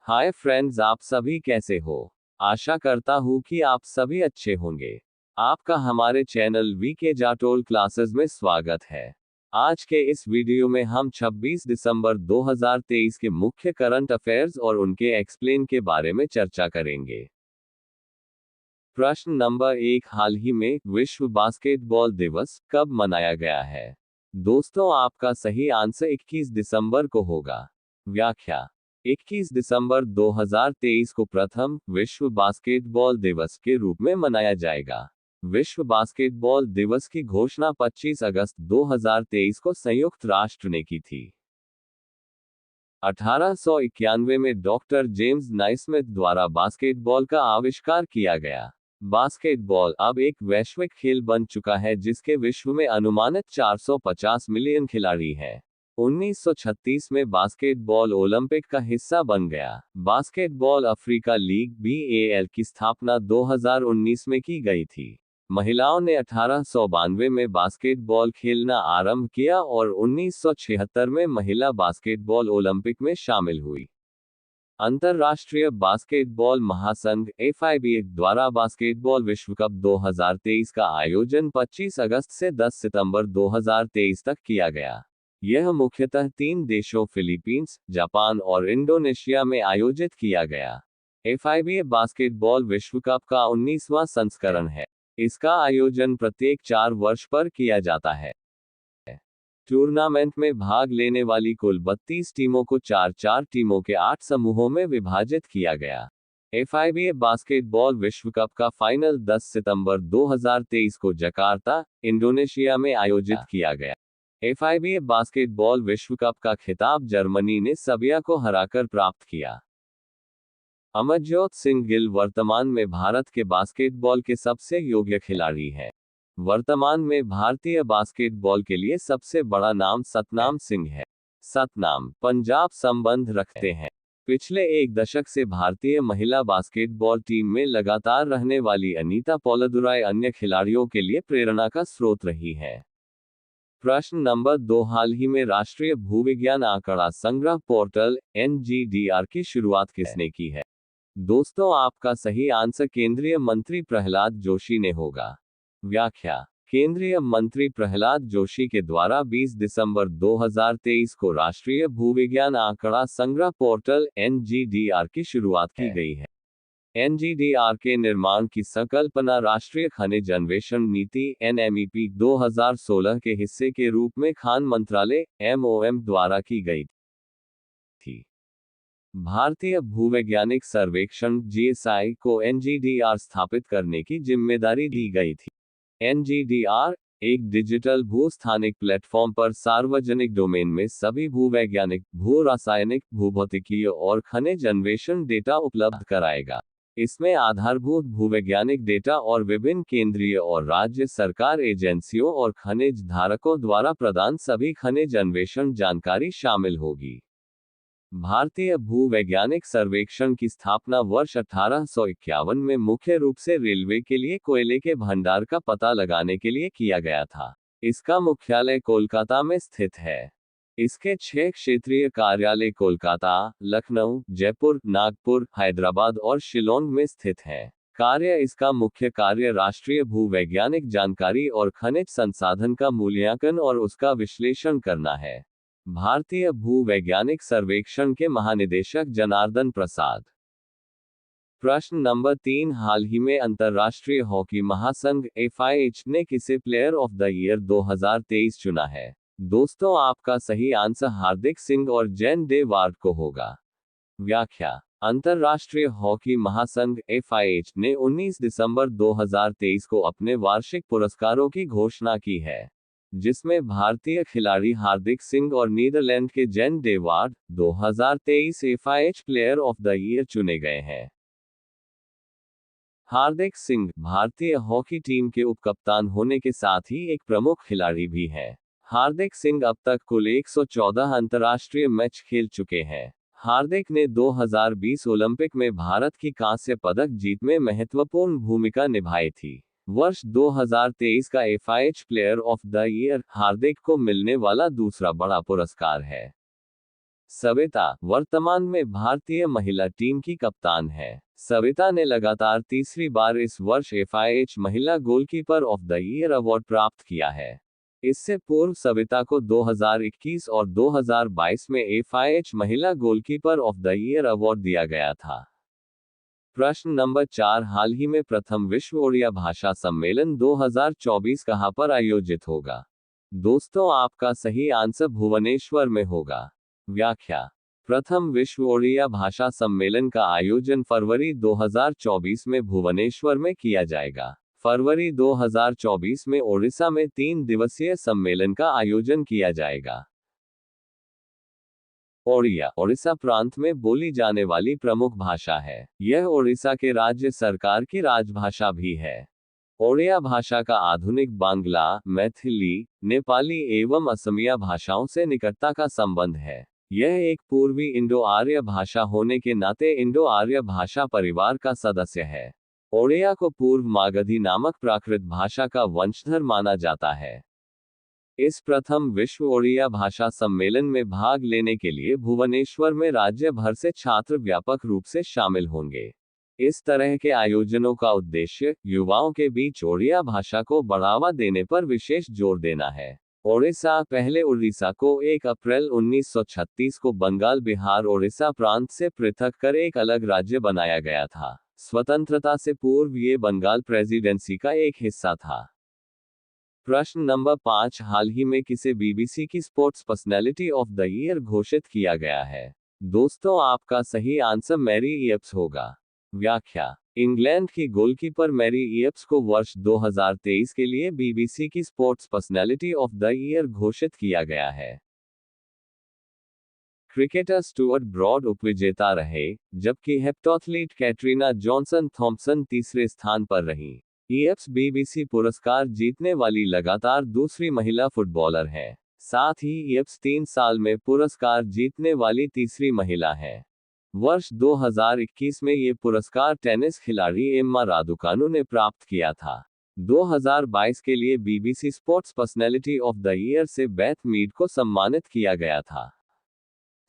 Hi friends, आप सभी कैसे हो। आशा करता हूँ कि आप सभी अच्छे होंगे। आपका हमारे चैनल वीके जाटोल क्लासेस में स्वागत है। आज के इस वीडियो में हम 26 दिसंबर 2023 के मुख्य करंट अफेयर्स और उनके एक्सप्लेन के बारे में चर्चा करेंगे। प्रश्न नंबर 1, हाल ही में विश्व बास्केटबॉल दिवस कब मनाया गया है? दोस्तों, आपका सही आंसर 21 दिसंबर को होगा। व्याख्या: 21 दिसंबर 2023 को प्रथम विश्व बास्केटबॉल दिवस के रूप में मनाया जाएगा। विश्व बास्केटबॉल दिवस की घोषणा 25 अगस्त 2023 को संयुक्त राष्ट्र ने की थी। 1891 में डॉक्टर जेम्स नाइस्मिथ द्वारा बास्केटबॉल का आविष्कार किया गया। बास्केटबॉल अब एक वैश्विक खेल बन चुका है जिसके विश्व में अनुमानित 450 मिलियन खिलाड़ी हैं। 1936 में बास्केटबॉल ओलंपिक का हिस्सा बन गया। बास्केटबॉल अफ्रीका लीग (BAL) की स्थापना 2019 में की गई थी। महिलाओं ने 1892 में बास्केटबॉल खेलना आरंभ किया और 1976 में महिला बास्केटबॉल ओलंपिक में शामिल हुई। अंतर्राष्ट्रीय बास्केटबॉल महासंघ (FIBA) द्वारा बास्केटबॉल विश्व कप 2023 का आयोजन 25 अगस्त से 10 सितंबर 2023 तक किया गया। यह मुख्यतः 3 देशों फिलीपींस, जापान और इंडोनेशिया में आयोजित किया गया। FIBA बास्केटबॉल विश्व कप का 19वां संस्करण है। इसका आयोजन प्रत्येक 4 वर्ष पर किया जाता है। टूर्नामेंट में भाग लेने वाली कुल 32 टीमों को 4-4 टीमों के 8 समूहों में विभाजित किया गया। FIBA बास्केटबॉल विश्व कप का फाइनल 10 सितंबर 2023 को जकार्ता, इंडोनेशिया में आयोजित किया गया। FIBA बास्केटबॉल विश्व कप का खिताब जर्मनी ने सर्बिया को हराकर प्राप्त किया। अमरजोत सिंह गिल वर्तमान में भारत के बास्केटबॉल के सबसे योग्य खिलाड़ी हैं। वर्तमान में भारतीय बास्केटबॉल के लिए सबसे बड़ा नाम सतनाम सिंह है। सतनाम पंजाब संबंध रखते हैं। पिछले एक दशक से भारतीय महिला बास्केटबॉल टीम में लगातार रहने वाली अनीता पोलादुराई अन्य खिलाड़ियों के लिए प्रेरणा का स्रोत रही है। प्रश्न नंबर 2, हाल ही में राष्ट्रीय भूविज्ञान आंकड़ा संग्रह पोर्टल (NGDR) की शुरुआत किसने की है? दोस्तों, आपका सही आंसर केंद्रीय मंत्री प्रहलाद जोशी ने होगा। व्याख्या: केंद्रीय मंत्री प्रहलाद जोशी के द्वारा 20 दिसंबर 2023 को राष्ट्रीय भूविज्ञान आंकड़ा संग्रह पोर्टल (NGDR) की शुरुआत की गई है। NGDR के निर्माण की संकल्पना राष्ट्रीय खनिज अन्वेषण नीति (NMEP) 2016 के हिस्से के रूप में खान मंत्रालय (MOM) द्वारा की गई थी। भारतीय भूवैज्ञानिक सर्वेक्षण (GSI) को NGDR स्थापित करने की जिम्मेदारी दी गई थी। NGDR एक डिजिटल भू-स्थानिक प्लेटफॉर्म पर सार्वजनिक डोमेन में सभी भूवैज्ञानिक, भू-रासायनिक, भूभौतिकीय और खनिज अन्वेषण डेटा उपलब्ध कराएगा। इसमें आधारभूत भूवैज्ञानिक डेटा और विभिन्न केंद्रीय और राज्य सरकार एजेंसियों और खनिज धारकों द्वारा प्रदान सभी खनिज अन्वेषण जानकारी शामिल होगी। भारतीय भूवैज्ञानिक सर्वेक्षण की स्थापना वर्ष 1851 में मुख्य रूप से रेलवे के लिए कोयले के भंडार का पता लगाने के लिए किया गया था। इसका मुख्यालय कोलकाता में स्थित है। इसके 6 क्षेत्रीय कार्यालय कोलकाता, लखनऊ, जयपुर, नागपुर, हैदराबाद और शिलोंग में स्थित हैं। इसका मुख्य कार्य राष्ट्रीय भूवैज्ञानिक जानकारी और खनिज संसाधन का मूल्यांकन और उसका विश्लेषण करना है। भारतीय भूवैज्ञानिक सर्वेक्षण के महानिदेशक जनार्दन प्रसाद। प्रश्न नंबर 3, हाल ही में अंतर्राष्ट्रीय हॉकी महासंघ (FIH) ने किसे प्लेयर ऑफ द ईयर 2023 चुना है? दोस्तों, आपका सही आंसर हार्दिक सिंह और जेन डे वार्ड को होगा। व्याख्या: अंतर्राष्ट्रीय हॉकी महासंघ (FIH) ने 19 दिसंबर 2023 को अपने वार्षिक पुरस्कारों की घोषणा की है, जिसमें भारतीय खिलाड़ी हार्दिक सिंह और नीदरलैंड के Xan de Waard 2023 FIH player of the year चुने गए हैं। हार्दिक सिंह भारतीय हॉकी टीम के उपकप्तान होने के साथ ही एक प्रमुख खिलाड़ी भी हैं। हार्दिक सिंह अब तक कुल 114 अंतर्राष्ट्रीय मैच खेल चुके हैं। हार्दिक ने 2020 ओलंपिक में भारत की कांस्य पदक जीत में महत्वपूर्ण भूमिका निभाई थी। वर्ष 2023 का FIH player of the year Hardik को मिलने वाला दूसरा बड़ा पुरस्कार है। सविता वर्तमान में भारतीय महिला टीम की कप्तान है। सविता ने लगातार तीसरी बार इस वर्ष FIH महिला goalkeeper of the year award प्राप्त किया है। इससे पूर्व सविता को 2021 और 2022 में FIH महिला goalkeeper of the year award दिया गया था। प्रश्न नंबर 4, हाल ही में प्रथम विश्व ओडिया भाषा सम्मेलन 2024 कहां पर आयोजित होगा? दोस्तों, आपका सही आंसर भुवनेश्वर में होगा। व्याख्या: प्रथम विश्व ओडिया भाषा सम्मेलन का आयोजन फरवरी 2024 में भुवनेश्वर में किया जाएगा। फरवरी 2024 में ओडिशा में 3 दिवसीय सम्मेलन का आयोजन किया जाएगा। ओडिया ओडिशा प्रांत में बोली जाने वाली प्रमुख भाषा है। यह ओडिशा के राज्य सरकार की राजभाषा भी है। ओडिया भाषा का आधुनिक बांग्ला, मैथिली, नेपाली एवं असमिया भाषाओं से निकटता का संबंध है। यह एक पूर्वी इंडो आर्य भाषा होने के नाते इंडो आर्य भाषा परिवार का सदस्य है। ओडिया को पूर्व मागधी नामक प्राकृत भाषा का वंशधर माना जाता है। इस प्रथम विश्व ओडिया भाषा सम्मेलन में भाग लेने के लिए भुवनेश्वर में राज्य भर से छात्र व्यापक रूप से शामिल होंगे। इस तरह के आयोजनों का उद्देश्य युवाओं के बीच ओडिया भाषा को बढ़ावा देने पर विशेष जोर देना है। ओडिशा पहले उड़ीसा को 1 अप्रैल 1936 को बंगाल बिहार ओडिशा प्रांत से पृथक कर एक अलग राज्य बनाया गया था। स्वतंत्रता से पूर्व ये बंगाल प्रेसिडेंसी का एक हिस्सा था। प्रश्न नंबर 5, हाल ही में किसे BBC की sports personality of the year घोषित किया गया है? दोस्तों, आपका सही आंसर मैरी इयप्स होगा। व्याख्या: इंग्लैंड की गोलकीपर मैरी इयप्स को वर्ष 2023 के लिए BBC की sports personality of the year घोषित किया गया है। क्रिकेटर स्टुअर्ट ब्रॉड उपविजेता रहे, जबकि हेप्टाथलीट कैटरीना जॉनसन थॉम्पसन तीसरे स्थान पर रहीं। इयप्स BBC पुरस्कार जीतने वाली लगातार दूसरी महिला फुटबॉलर हैं। साथ ही इयप्स 3 साल में पुरस्कार जीतने वाली तीसरी महिला हैं। वर्ष 2021 में ये पुरस्कार टेनिस खिलाड़ी एम्मा रादुकानु ने प्राप्त किया था। 2022 के लिए BBC sports personality of the year से बेथ मीड को सम्मानित किया गया था।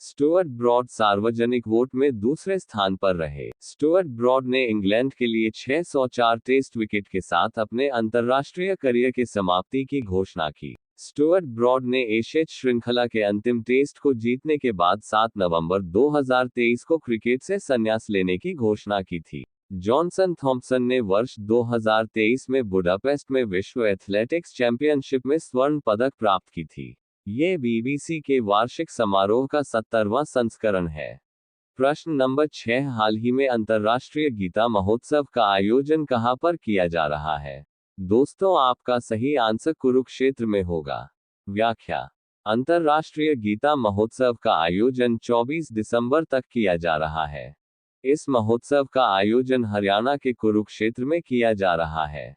स्टुअर्ट ब्रॉड सार्वजनिक वोट में दूसरे स्थान पर रहे। स्टुअर्ट ब्रॉड ने इंग्लैंड के लिए 604 टेस्ट विकेट के साथ अपने अंतर्राष्ट्रीय करियर की समाप्ति की घोषणा की। स्टुअर्ट ब्रॉड ने एशेज श्रृंखला के अंतिम टेस्ट को जीतने के बाद 7 नवंबर 2023 को क्रिकेट से संन्यास लेने की घोषणा की थी। जॉनसन थॉम्पसन ने वर्ष 2023 में बुडापेस्ट में विश्व एथलेटिक्स चैंपियनशिप में स्वर्ण पदक प्राप्त की थी। ये BBC के वार्षिक समारोह का 70वां संस्करण है। प्रश्न नंबर 6, हाल ही में अंतर्राष्ट्रीय गीता महोत्सव का आयोजन कहां पर किया जा रहा है? दोस्तों, आपका सही आंसर कुरुक्षेत्र में होगा। व्याख्या: अंतर्राष्ट्रीय गीता महोत्सव का आयोजन 24 दिसंबर तक किया जा रहा है। इस महोत्सव का आयोजन हरियाणा के कुरुक्षेत्र में किया जा रहा है।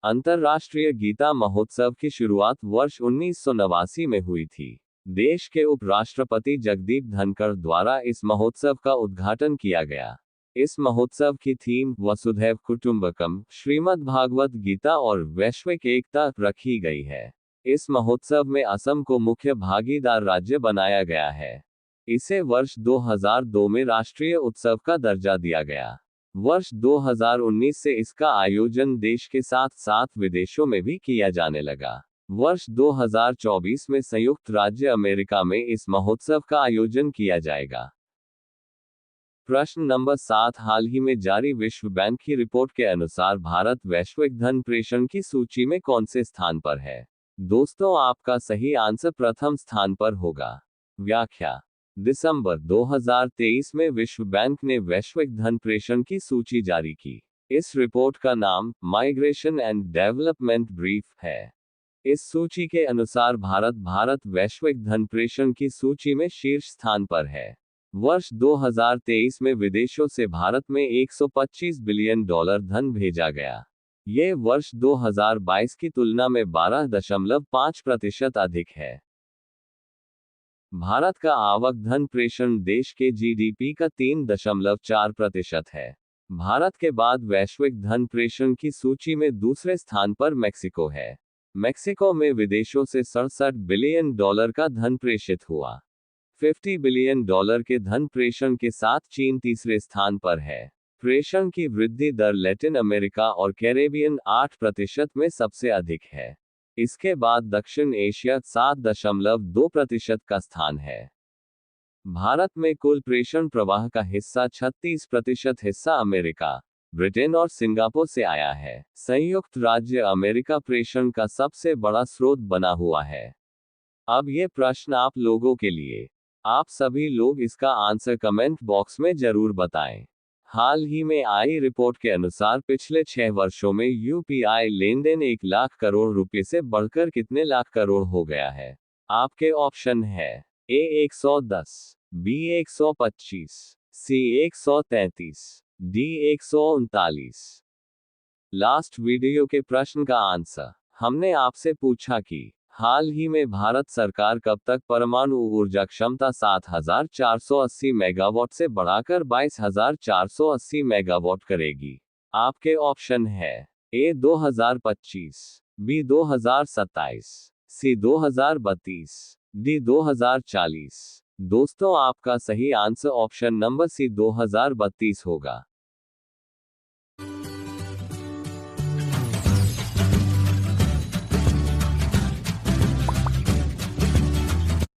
अंतर्राष्ट्रीय गीता महोत्सव की शुरुआत वर्ष 1989 में हुई थी। देश के उपराष्ट्रपति जगदीप धनखड़ द्वारा इस महोत्सव का उद्घाटन किया गया। इस महोत्सव की थीम वसुधैव कुटुंबकम, श्रीमद् भागवत गीता और वैश्विक एकता रखी गई है। इस महोत्सव में असम को मुख्य भागीदार राज्य बनाया गया है। इसे वर्ष 2002 में राष्ट्रीय उत्सव का दर्जा दिया गया। वर्ष 2019 से इसका आयोजन देश के साथ साथ विदेशों में भी किया जाने लगा। वर्ष 2024 में संयुक्त राज्य अमेरिका में इस महोत्सव का आयोजन किया जाएगा। प्रश्न नंबर 7, हाल ही में जारी विश्व बैंक की रिपोर्ट के अनुसार भारत वैश्विक धन प्रेषण की सूची में कौन से स्थान पर है? दोस्तों, आपका सही आंसर प्रथम स्थान पर होगा। व्याख्या: दिसंबर 2023 में विश्व बैंक ने वैश्विक धन प्रेषण की सूची जारी की। इस रिपोर्ट का नाम माइग्रेशन एंड डेवलपमेंट ब्रीफ है। इस सूची के अनुसार भारत वैश्विक धन प्रेषण की सूची में शीर्ष स्थान पर है। वर्ष 2023 में विदेशों से भारत में $125 बिलियन धन भेजा गया। ये वर्ष 2022 की तुलना में 12.5% अधिक है। भारत का आवक धन प्रेषण देश के GDP का 3.4% है। भारत के बाद वैश्विक धन प्रेषण की सूची में दूसरे स्थान पर मेक्सिको है। मेक्सिको में विदेशों से $67 बिलियन का धन प्रेषित हुआ। $50 बिलियन के धन प्रेषण के साथ चीन तीसरे स्थान पर है। प्रेषण की वृद्धि दर लैटिन अमेरिका और कैरेबियन 8% में सबसे अधिक है। इसके बाद दक्षिण एशिया 7.2% का स्थान है। भारत में कुल प्रेषण प्रवाह का हिस्सा 36% हिस्सा अमेरिका, ब्रिटेन और सिंगापुर से आया है। संयुक्त राज्य अमेरिका प्रेषण का सबसे बड़ा स्रोत बना हुआ है। अब ये प्रश्न आप लोगों के लिए। आप सभी लोग इसका आंसर कमेंट बॉक्स में जरूर बताएं। हाल ही में आई रिपोर्ट के अनुसार पिछले 6 वर्षों में यूपीआई लेनदेन 1 लाख करोड़ रुपए से बढ़कर कितने लाख करोड़ हो गया है? आपके ऑप्शन है ए 110, बी 125, सी 133, डी 139। लास्ट वीडियो के प्रश्न का आंसर हमने आपसे पूछा कि हाल ही में भारत सरकार कब तक परमाणु ऊर्जा क्षमता 7,480 मेगावाट से बढ़ाकर 22,480 मेगावाट करेगी? आपके ऑप्शन है ए 2025, बी 2027, सी 2032, डी 2040। दोस्तों, आपका सही आंसर ऑप्शन नंबर सी 2032 होगा।